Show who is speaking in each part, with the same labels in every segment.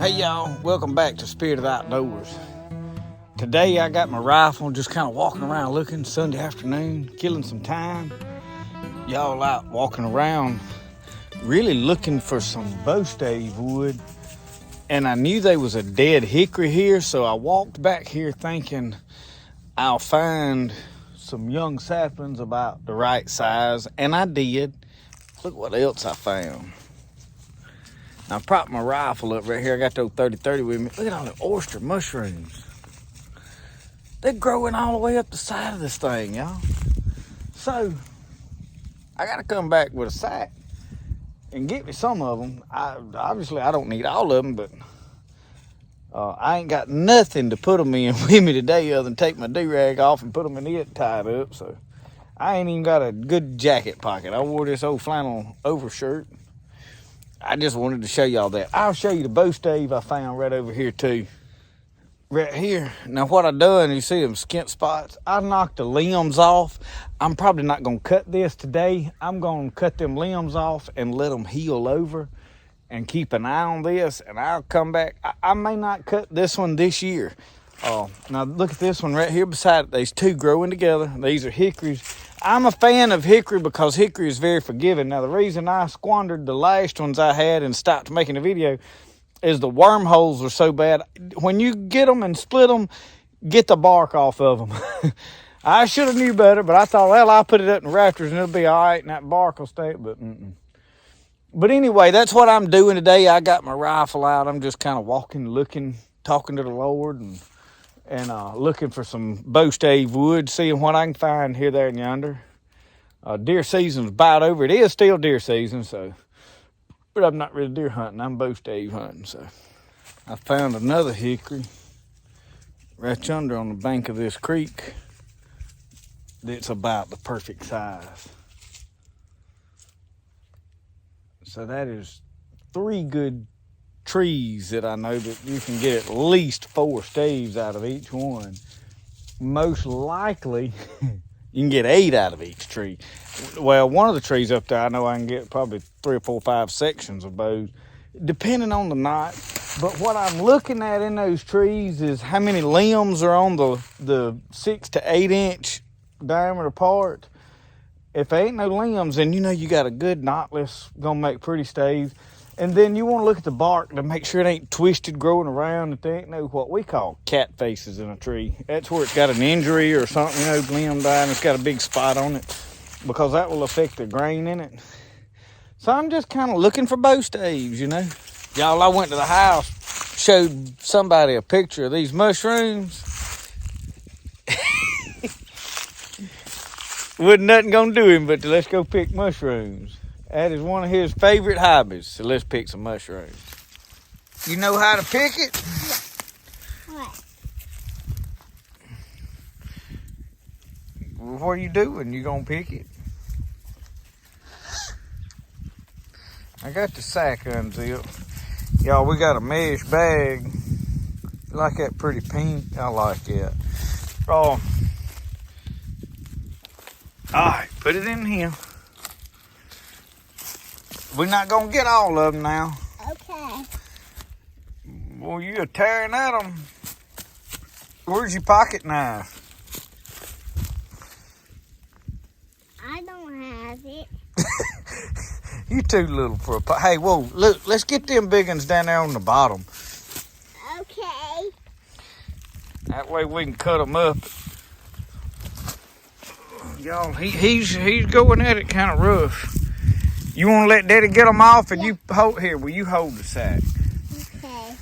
Speaker 1: Hey y'all, welcome back to Spirit of the Outdoors. Today I got my rifle, just kind of walking around looking, Sunday afternoon, killing some time. Y'all out walking around, really looking for some bow stave wood. And I knew there was a dead hickory here, so I walked back here thinking I'll find some young saplings about the right size, and I did. Look what else I found. I propped my rifle up right here. I got the old 30-30 with me. Look at all the oyster mushrooms. They're growing all the way up the side of this thing, y'all. So, I got to come back with a sack and get me some of them. Obviously, I don't need all of them, but I ain't got nothing to put them in with me today other than take my do-rag off and put them in it tied up. So, I ain't even got a good jacket pocket. I wore this old flannel overshirt. I just wanted to show y'all that. I'll show you the bow stave I found right over here too. Right here. Now what I done, you see them skint spots? I knocked the limbs off. I'm probably not gonna cut this today. I'm gonna cut them limbs off and let them heal over and keep an eye on this, and I'll come back. I may not cut this one this year. Now look at this one right here beside it. These two growing together. These are hickories. I'm a fan of hickory because hickory is very forgiving. Now the reason I squandered the last ones I had and stopped making a video is the wormholes are so bad. When you get them and split them, get the bark off of them. I should have knew better, but I thought, well, I'll put it up in the rafters and it'll be all right and that bark will stay. But anyway, that's what I'm doing today. I got my rifle out. I'm just kind of walking, looking, talking to the Lord, and looking for some bow stave wood, seeing what I can find here, there, and yonder. Deer season's about over. It is still deer season, but I'm not really deer hunting. I'm bow stave hunting. So I found another hickory right yonder on the bank of this creek that's about the perfect size. So that is 3 good trees that I know that you can get at least 4 staves out of each one. Most likely you can get 8 out of each tree. Well, one of the trees up there, I know I can get probably 3 or 4 or 5 sections of bows, depending on the knot. But what I'm looking at in those trees is how many limbs are on the 6 to 8 inch diameter part. If there ain't no limbs, then you know you got a good knotless, gonna make pretty staves. And then you want to look at the bark to make sure it ain't twisted, growing around, that there ain't no what we call cat faces in a tree. That's where it's got an injury or something, you know, limb dying, it's got a big spot on it, because that will affect the grain in it. So I'm just kind of looking for bow staves, you know. Y'all, I went to the house, showed somebody a picture of these mushrooms. Wasn't nothing gonna do him but to let's go pick mushrooms. That is one of his favorite hobbies, so let's pick some mushrooms. You know how to pick it?
Speaker 2: Yeah. What?
Speaker 1: Well, what are you doing? You gonna pick it? I got the sack unzipped. Y'all, we got a mesh bag. You like that pretty pink? I like that. All right, put it in here. We're not gonna get all of them now.
Speaker 2: Okay.
Speaker 1: Well, you're tearing at them. Where's your pocket knife?
Speaker 2: I don't have it.
Speaker 1: You too little for a Hey, whoa, look, let's get them big ones down there on the bottom.
Speaker 2: Okay.
Speaker 1: That way we can cut them up. Y'all, he's going at it kind of rough. You want to let Daddy get them off, and you hold here. Will you hold the sack?
Speaker 2: Okay.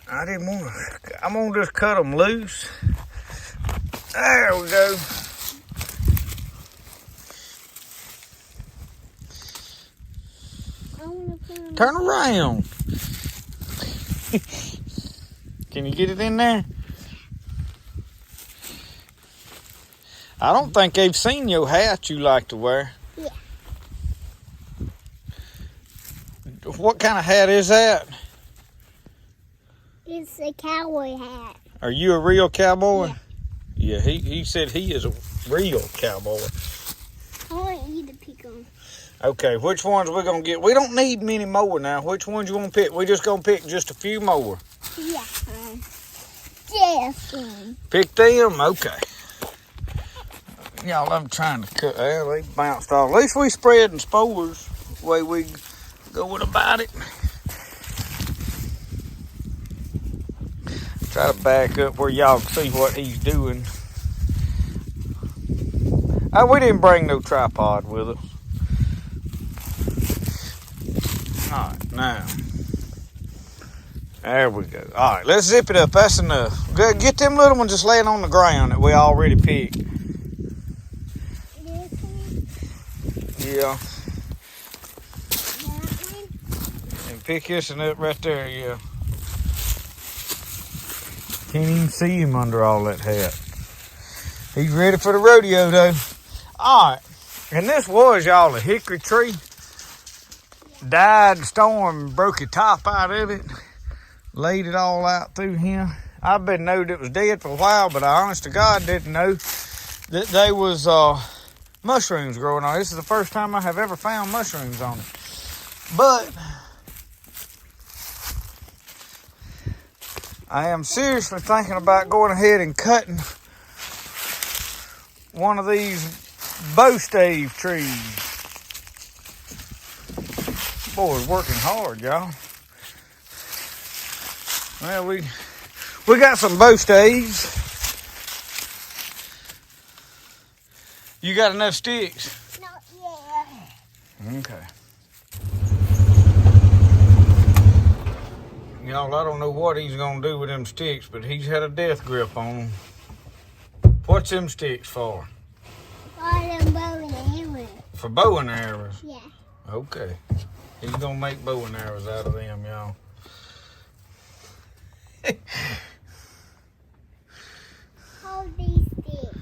Speaker 1: I didn't want to. I'm gonna just cut them loose. There we go.
Speaker 2: I want to put them.
Speaker 1: Turn around. Can you get it in there? I don't think they've seen your hat you like to wear.
Speaker 2: Yeah.
Speaker 1: What kind of hat is that?
Speaker 2: It's a cowboy hat.
Speaker 1: Are you a real cowboy?
Speaker 2: Yeah.
Speaker 1: Yeah, he said he is a real cowboy.
Speaker 2: I want you to pick them.
Speaker 1: Okay, which ones we gonna get? We don't need many more now. Which ones you want to pick? We just gonna pick just a few more.
Speaker 2: Yeah. This one.
Speaker 1: Pick them? Okay. Y'all, I'm trying to cut. Well, they bounced off. At least we spreading spores the way we going about it. Try to back up where y'all can see what he's doing. Oh, we didn't bring no tripod with us. All right, now. There we go. All right, let's zip it up. That's enough. Get them little ones just laying on the ground that we already picked.
Speaker 2: This one.
Speaker 1: Yeah.
Speaker 2: That one.
Speaker 1: And pick this one up right there, yeah. Can't even see him under all that hat. He's ready for the rodeo, though. All right. And this was, y'all, a hickory tree. Died, storm, broke the top out of it. Laid it all out through here. I've been knowing it was dead for a while, but I honest to God didn't know that there was mushrooms growing on it. This is the first time I have ever found mushrooms on it. But I am seriously thinking about going ahead and cutting one of these bow stave trees. Boy, it's working hard, y'all. Well, we got some bow staves. You got enough sticks?
Speaker 2: Not yet.
Speaker 1: Okay. Y'all, I don't know what he's gonna do with them sticks, but he's had a death grip on them. What's them sticks for?
Speaker 2: For them bow and arrows.
Speaker 1: For bow and arrows?
Speaker 2: Yeah.
Speaker 1: Okay. He's gonna make bow and arrows out of them, y'all.
Speaker 2: Hold these sticks.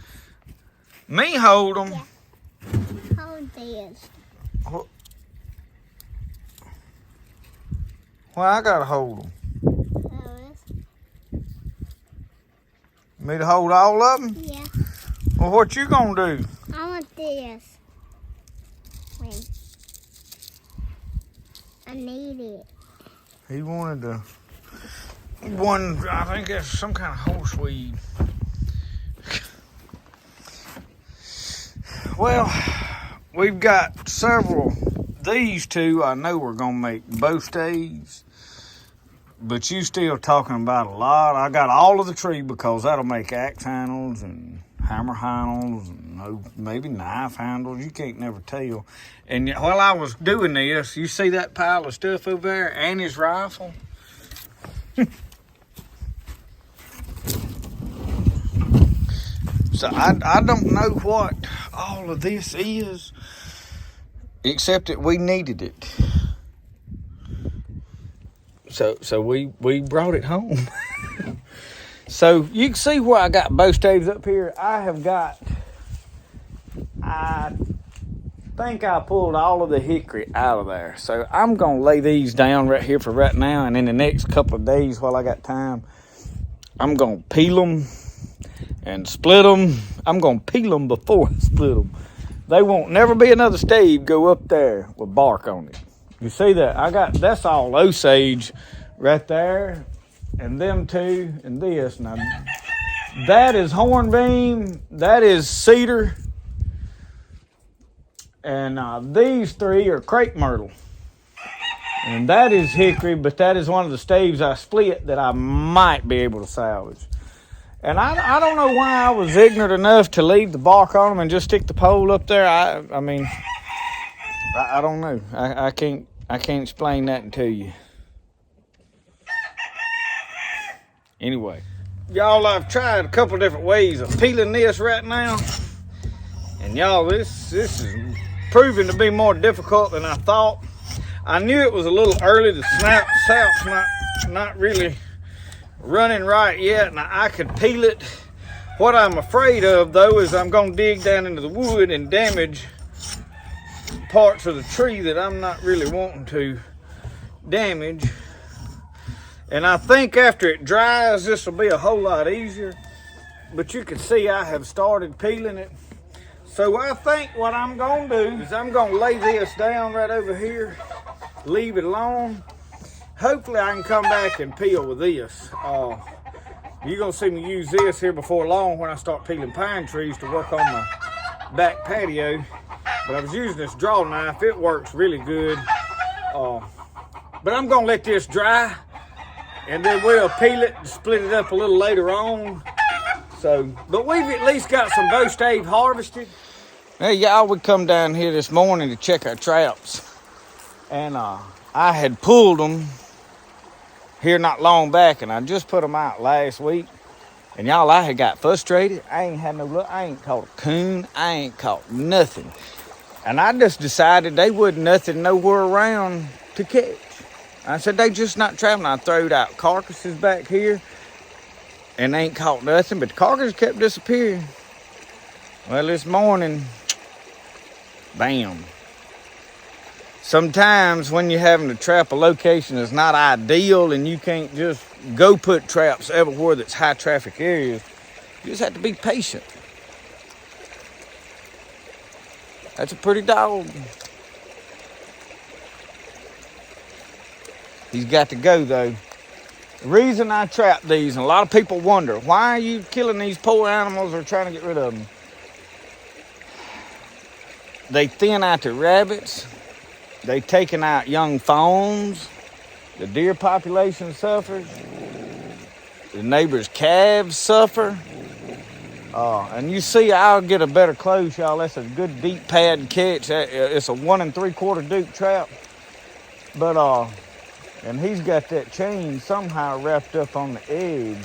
Speaker 1: Me hold them?
Speaker 2: Yeah. Hold this.
Speaker 1: Well, I gotta hold them. Me to hold all of them?
Speaker 2: Yeah.
Speaker 1: Well, what you gonna do?
Speaker 2: I want this. Wait. I need it.
Speaker 1: He wanted to. I think that's some kind of horseweed. Well, we've got several. These two I know we're gonna make bow staves. But you still talking about a lot. I got all of the tree because that'll make axe handles and hammer handles and maybe knife handles. You can't never tell. And while I was doing this, you see that pile of stuff over there and his rifle? So I don't know what all of this is, except that we needed it. So we brought it home. So you can see where I got bow staves up here. I think I pulled all of the hickory out of there. So I'm gonna lay these down right here for right now, and in the next couple of days while I got time, I'm gonna peel them and split them. I'm gonna peel them before I split them. They won't never be another stave go up there with bark on it. You see that? That's all Osage right there, and them two, and this. Now, that is hornbeam, that is cedar, and these three are crepe myrtle. And that is hickory, but that is one of the staves I split that I might be able to salvage. And I don't know why I was ignorant enough to leave the bark on them and just stick the pole up there. I mean, I don't know. I can't explain that to you. Anyway, y'all, I've tried a couple different ways of peeling this right now, and y'all, this is proving to be more difficult than I thought. I knew it was a little early. The sap's not really running right yet, and I could peel it. What I'm afraid of, though, is I'm going to dig down into the wood and damage parts of the tree that I'm not really wanting to damage. And I think after it dries, this will be a whole lot easier. But you can see I have started peeling it. So I think what I'm gonna do is I'm gonna lay this down right over here, leave it alone. Hopefully I can come back and peel with this. You're gonna see me use this here before long when I start peeling pine trees to work on my back patio. But I was using this draw knife. It works really good. But I'm gonna let this dry and then we'll peel it and split it up a little later on. But we've at least got some bow stave harvested. Hey, y'all, we come down here this morning to check our traps. And I had pulled them here not long back, and I just put them out last week. And y'all, I had got frustrated. I ain't had no luck. I ain't caught a coon. I ain't caught nothing. And I just decided they wasn't nothing nowhere around to catch. I said, they just not traveling. I throwed out carcasses back here and they ain't caught nothing, but the carcasses kept disappearing. Well, this morning, bam. Sometimes when you're having to trap a location that's not ideal and you can't just go put traps everywhere that's high traffic areas, you just have to be patient. That's a pretty dog. He's got to go though. The reason I trap these, and a lot of people wonder, why are you killing these poor animals or trying to get rid of them? They thin out the rabbits. They taking out young fawns. The deer population suffers. The neighbors' calves suffer. And you see, I'll get a better close, y'all. That's a good deep pad catch. It's a 1 3/4 Duke trap. But, and he's got that chain somehow wrapped up on the edge.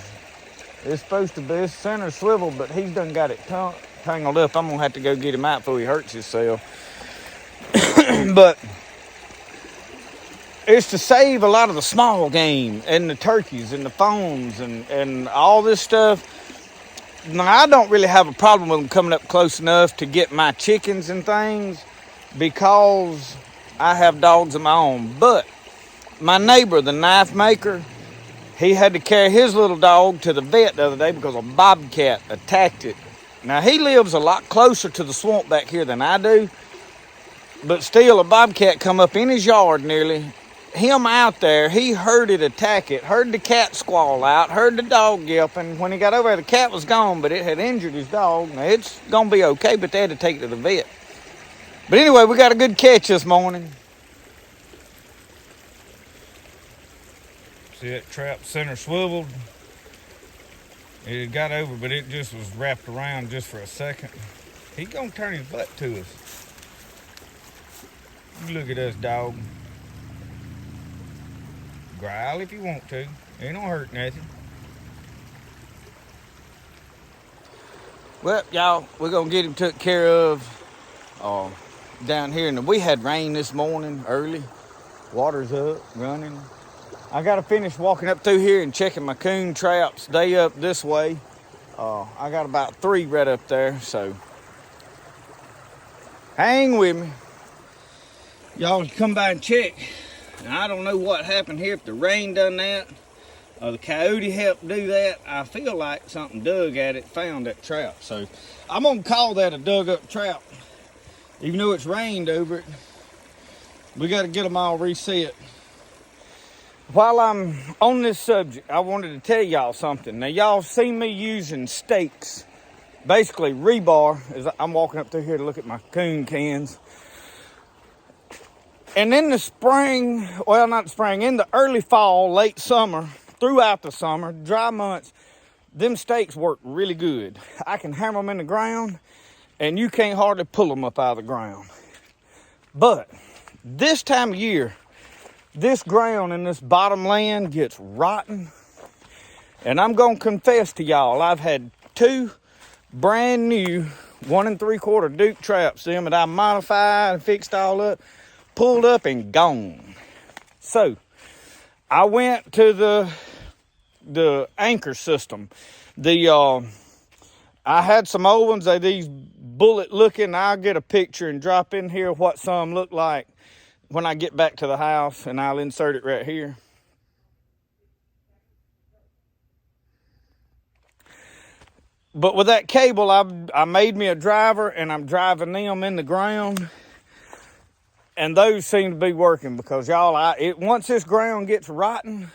Speaker 1: It's supposed to be, it's center swivel, but he's done got it tangled up. I'm gonna have to go get him out before he hurts himself. But it's to save a lot of the small game and the turkeys and the fawns and all this stuff. Now, I don't really have a problem with them coming up close enough to get my chickens and things because I have dogs of my own. But my neighbor, the knife maker, he had to carry his little dog to the vet the other day because a bobcat attacked it. Now, he lives a lot closer to the swamp back here than I do, but still, a bobcat come up in his yard nearly. Him out there, he heard it attack it, heard the cat squall out, heard the dog yelping. When he got over there, the cat was gone, but it had injured his dog. Now, it's going to be okay, but they had to take it to the vet. But anyway, we got a good catch this morning. See that trap center swiveled? It got over, but it just was wrapped around just for a second. He's going to turn his butt to us. You look at us, dog. Growl if you want to. Ain't gonna hurt nothing. Well, y'all, we're gonna get him took care of down here. And we had rain this morning early. Water's up, running. I gotta finish walking up through here and checking my coon traps. They up this way. I got about 3 right up there, so hang with me. Y'all come by and check. Now, I don't know what happened here, if the rain done that, or the coyote helped do that. I feel like something dug at it, found that trap. So I'm gonna call that a dug up trap. Even though it's rained over it, we gotta get them all reset. While I'm on this subject, I wanted to tell y'all something. Now, y'all seen me using stakes, basically rebar, as I'm walking up through here to look at my coon cans. And in the spring, well, not the spring, in the early fall, late summer, throughout the summer, dry months, them stakes work really good. I can hammer them in the ground, and you can't hardly pull them up out of the ground. But this time of year, this ground in this bottom land gets rotten. And I'm going to confess to y'all, I've had 2 brand new 1 3/4 Duke traps, them that I modified and fixed all up, pulled up and gone. So I went to the anchor system. I had some old ones. They're these bullet looking. I'll get a picture and drop in here what some look like when I get back to the house, and I'll insert it right here. But with that cable, I made me a driver, and I'm driving them in the ground. And those seem to be working because, y'all, once this ground gets rotten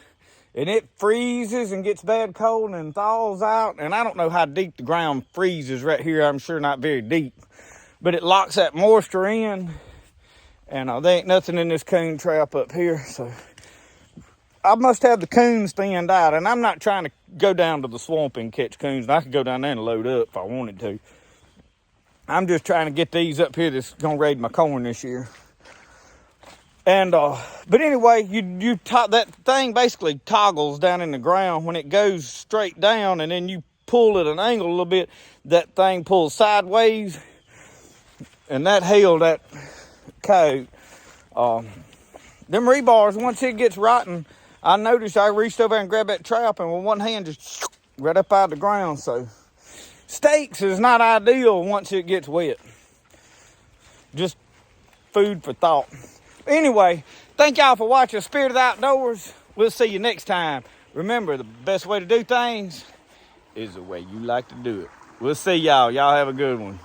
Speaker 1: and it freezes and gets bad cold and thaws out, and I don't know how deep the ground freezes right here. I'm sure not very deep. But it locks that moisture in, and there ain't nothing in this coon trap up here. So I must have the coons thinned out, and I'm not trying to go down to the swamp and catch coons. I could go down there and load up if I wanted to. I'm just trying to get these up here that's gonna raid my corn this year. And but anyway, that thing basically toggles down in the ground when it goes straight down, and then you pull at an angle a little bit. That thing pulls sideways, and that held that coyote. Them rebars, once it gets rotten, I noticed I reached over and grabbed that trap, and with one hand just right up out of the ground. So steaks is not ideal once it gets wet. Just food for thought. Anyway, thank y'all for watching Spirit of the Outdoors. We'll see you next time. Remember, the best way to do things is the way you like to do it. We'll see y'all. Y'all have a good one.